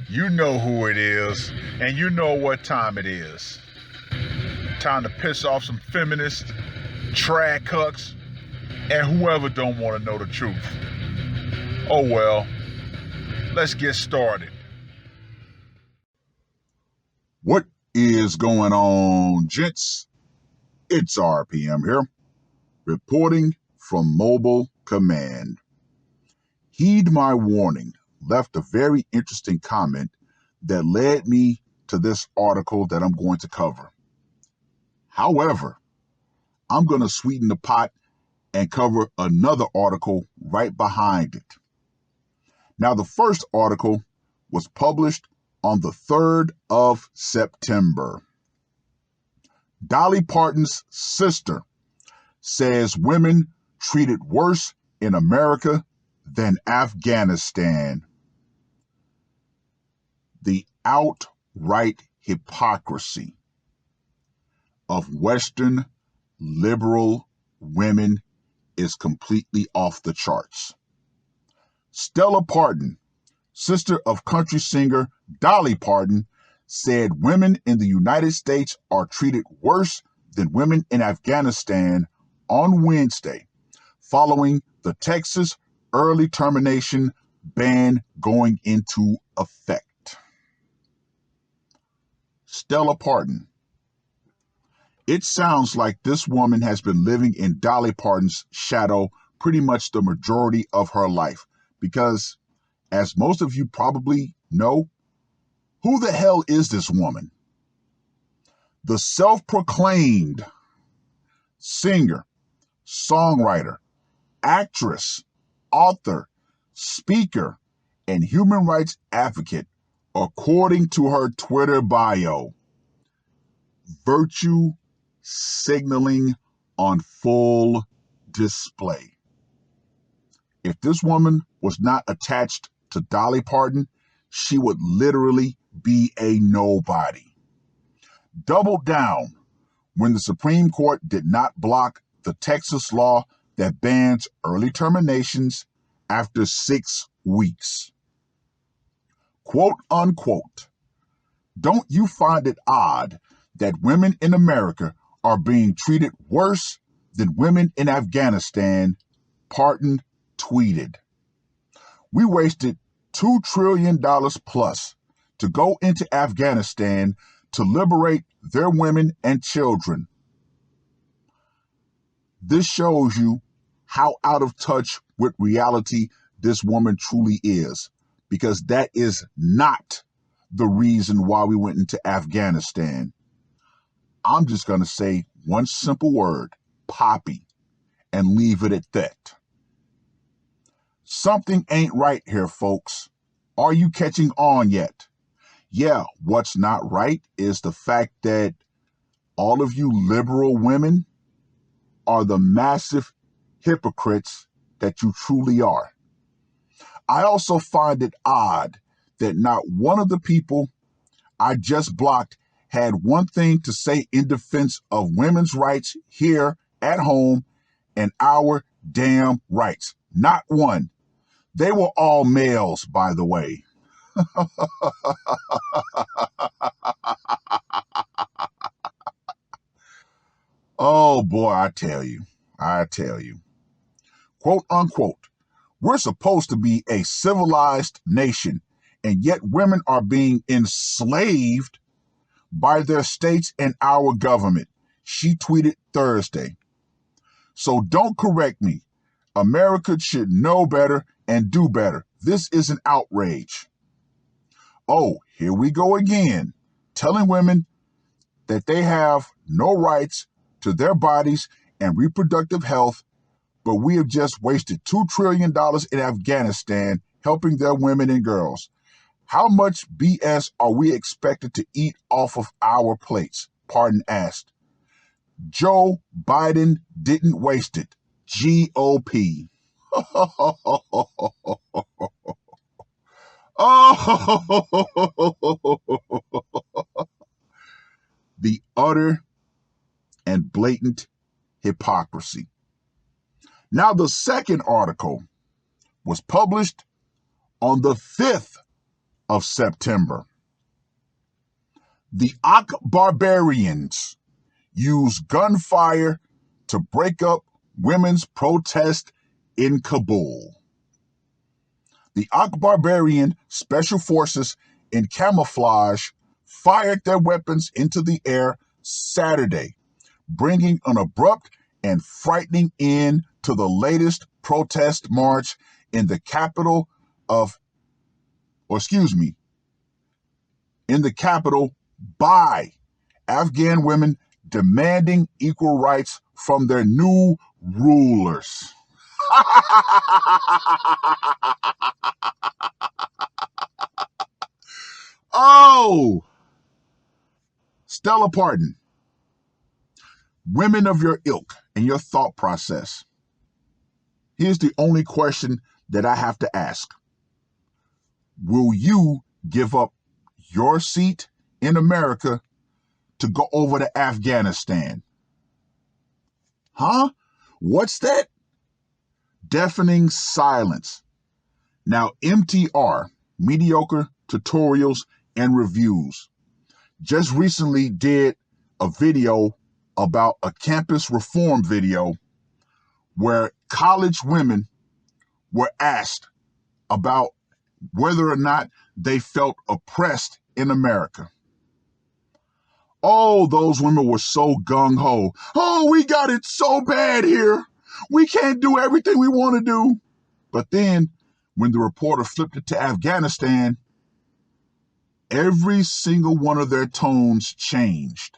You know who it is, and you know what time it is. Time to piss off some feminists, trad cucks, and whoever don't want to know the truth. Oh well, let's get started. What is going on, gents? It's R.P.M. here, reporting from Mobile Command. Heed my warning, left a very interesting comment that led me to this article that I'm going to cover. However, I'm going to sweeten the pot and cover another article right behind it. Now, the first article was published on the 3rd of September. Dolly Parton's sister says women treated worse in America than Afghanistan. The outright hypocrisy of Western liberal women is completely off the charts. Stella Parton, sister of country singer Dolly Parton, said women in the United States are treated worse than women in Afghanistan on Wednesday, following the Texas early termination ban going into effect. Stella Parton. It sounds like this woman has been living in Dolly Parton's shadow pretty much the majority of her life because, as most of you probably know, who the hell is this woman? The self-proclaimed singer, songwriter, actress, author, speaker, and human rights advocate, according to her Twitter bio. Virtue signaling on full display. If this woman was not attached to Dolly Parton, she would literally be a nobody. Doubled down when the Supreme Court did not block the Texas law that bans early terminations after 6 weeks. Quote unquote, don't you find it odd that women in America are being treated worse than women in Afghanistan? Parton tweeted. We wasted $2 trillion plus to go into Afghanistan to liberate their women and children. This shows you how out of touch with reality this woman truly is, because that is not the reason why we went into Afghanistan. I'm just going to say one simple word, poppy, and leave it at that. Something ain't right here, folks. Are you catching on yet? Yeah, what's not right is the fact that all of you liberal women are the massive hypocrites that you truly are. I also find it odd that not one of the people I just blocked had one thing to say in defense of women's rights here at home and our damn rights. Not one. They were all males, by the way. Oh boy, I tell you. Quote unquote, we're supposed to be a civilized nation, and yet women are being enslaved by their states and our government, she tweeted Thursday. So don't correct me. America should know better and do better. This is an outrage. Oh, here we go again, telling women that they have no rights to their bodies and reproductive health, but we have just wasted $2 trillion in Afghanistan helping their women and girls. How much BS are we expected to eat off of our plates? Parton asked. Joe Biden didn't waste it. GOP. The utter and blatant hypocrisy. Now, the second article was published on the 5th of September. The Ak barbarians used gunfire to break up women's protest in Kabul. The Ak barbarian special forces in camouflage fired their weapons into the air Saturday, bringing an abrupt and frightening end to the latest protest march in the capital by Afghan women demanding equal rights from their new rulers. Oh, Stella Parton, women of your ilk and your thought process. Here's the only question that I have to ask. Will you give up your seat in America to go over to Afghanistan? Huh? What's that? Deafening silence. Now, MTR, Mediocre Tutorials and Reviews, just recently did a video about a campus reform video where college women were asked about whether or not they felt oppressed in America. Oh, those women were so gung-ho. Oh, we got it so bad here. We can't do everything we want to do. But then, when the reporter flipped it to Afghanistan, every single one of their tones changed.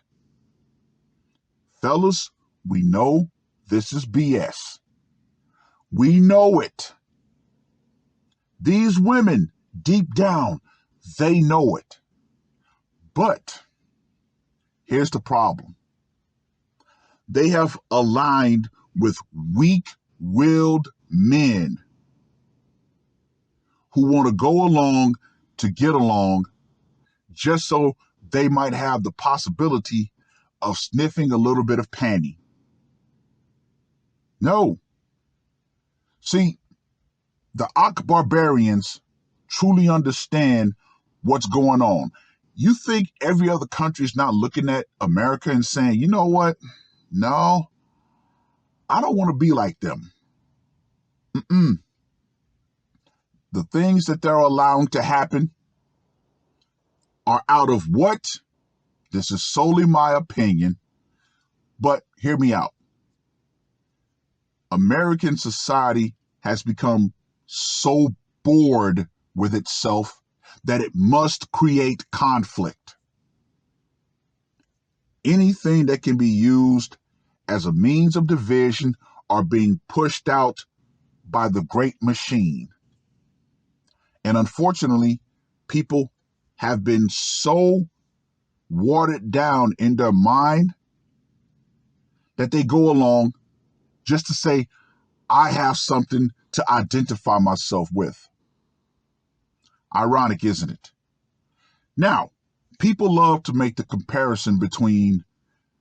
Fellas, we know this is BS. We know it. These women, deep down, they know it. But here's the problem. They have aligned with weak-willed men who want to go along to get along just so they might have the possibility of sniffing a little bit of panty. No. See, the Ak barbarians truly understand what's going on. You think every other country is not looking at America and saying, you know what? No, I don't want to be like them. The things that they're allowing to happen are out of what? This is solely my opinion, but hear me out. American society has become so bored with itself that it must create conflict. Anything that can be used as a means of division are being pushed out by the great machine. And unfortunately, people have been so watered down in their mind that they go along just to say, I have something to identify myself with. Ironic, isn't it? Now, people love to make the comparison between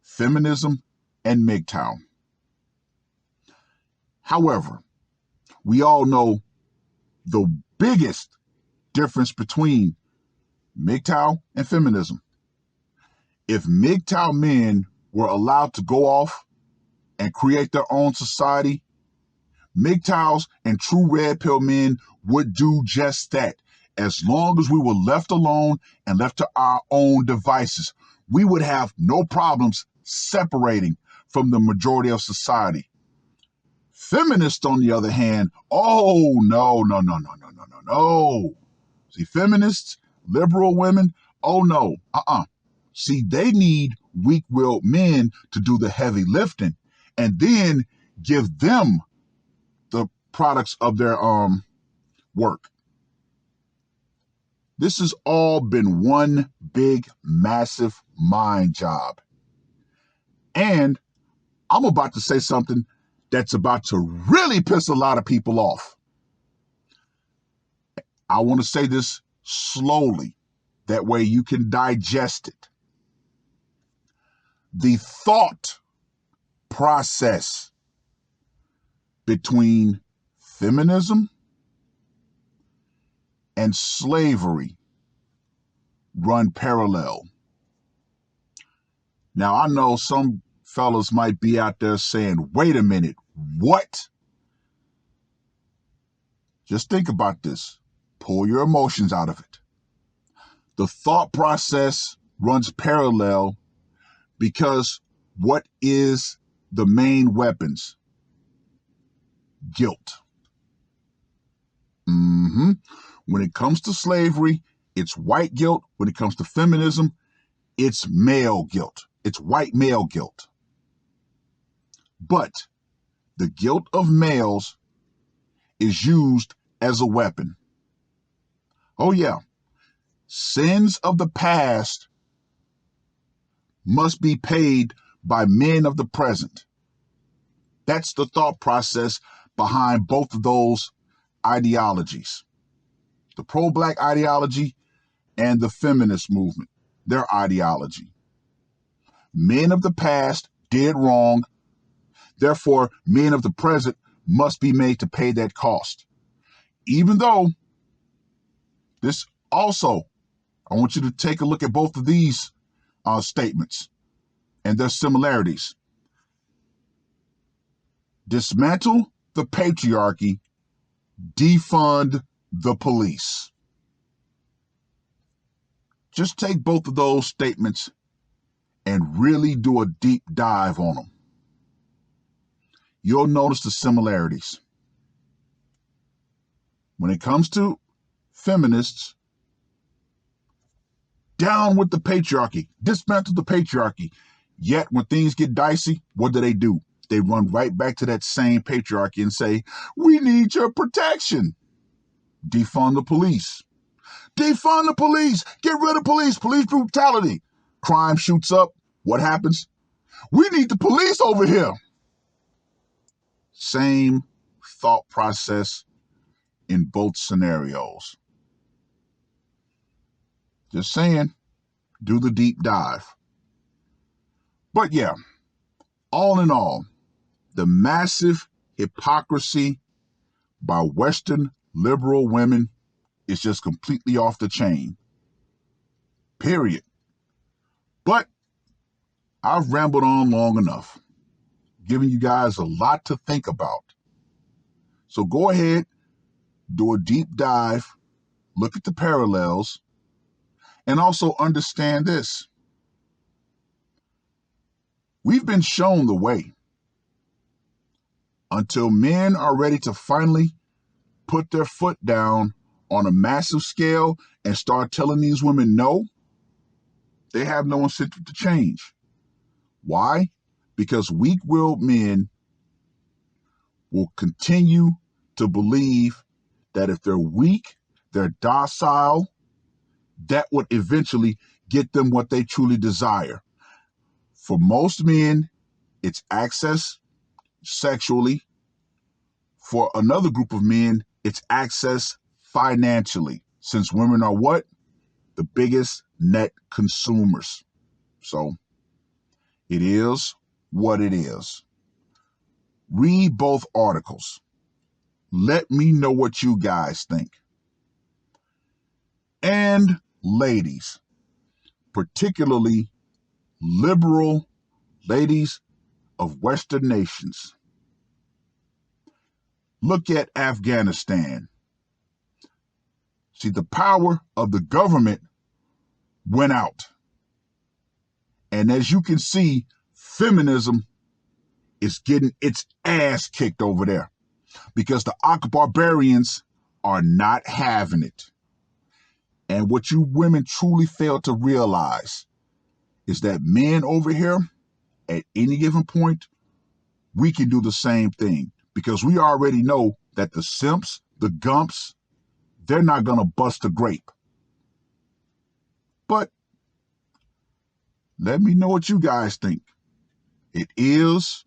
feminism and MGTOW. However, we all know the biggest difference between MGTOW and feminism. If MGTOW men were allowed to go off and create their own society, MGTOWs and true red pill men would do just that. As long as we were left alone and left to our own devices, we would have no problems separating from the majority of society. Feminists, on the other hand, oh, no. See, feminists, liberal women, oh, no, See, they need weak-willed men to do the heavy lifting and then give them the products of their work. This has all been one big, massive mind job. And I'm about to say something that's about to really piss a lot of people off. I want to say this slowly. That way you can digest it. The thought process between feminism and slavery run parallel. Now, I know some fellas might be out there saying, wait a minute, what? Just think about this. Pull your emotions out of it. The thought process runs parallel because what is the main weapons? Guilt. When it comes to slavery, it's white guilt. When it comes to feminism, it's male guilt. It's white male guilt. But the guilt of males is used as a weapon. Oh yeah. Sins of the past must be paid by men of the present. That's the thought process behind both of those ideologies. The pro-black ideology and the feminist movement, their ideology. Men of the past did wrong. Therefore, men of the present must be made to pay that cost. Even though this also, I want you to take a look at both of these statements and their similarities. Dismantle the patriarchy, defund the police. Just take both of those statements and really do a deep dive on them. You'll notice the similarities. When it comes to feminists, down with the patriarchy, dismantle the patriarchy. Yet when things get dicey, what do? They run right back to that same patriarchy and say, we need your protection. Defund the police. Defund the police. Get rid of police. Police brutality. Crime shoots up. What happens? We need the police over here. Same thought process in both scenarios. Just saying, do the deep dive. But yeah, all in all, the massive hypocrisy by Western liberal women is just completely off the chain. Period. But I've rambled on long enough, giving you guys a lot to think about. So go ahead, do a deep dive, look at the parallels, and also understand this. We've been shown the way. Until men are ready to finally put their foot down on a massive scale and start telling these women no, they have no incentive to change. Why? Because weak-willed men will continue to believe that if they're weak, they're docile, that would eventually get them what they truly desire. For most men, it's access sexually. For another group of men, it's access financially, since women are what? The biggest net consumers. So it is what it is. Read both articles. Let me know what you guys think. And ladies, particularly liberal ladies of Western nations, look at Afghanistan. See, the power of the government went out. And as you can see, feminism is getting its ass kicked over there because the barbarians are not having it. And what you women truly fail to realize is that men over here, at any given point, we can do the same thing because we already know that the simps, the gumps, they're not going to bust a grape. But let me know what you guys think. It is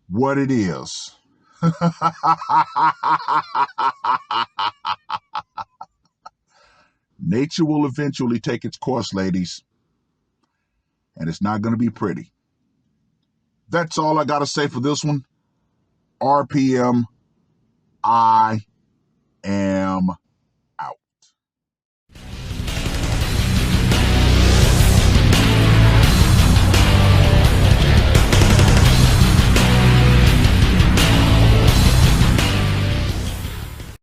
what it is. Nature will eventually take its course, ladies, and it's not going to be pretty. That's all I got to say for this one. R.P.M. I am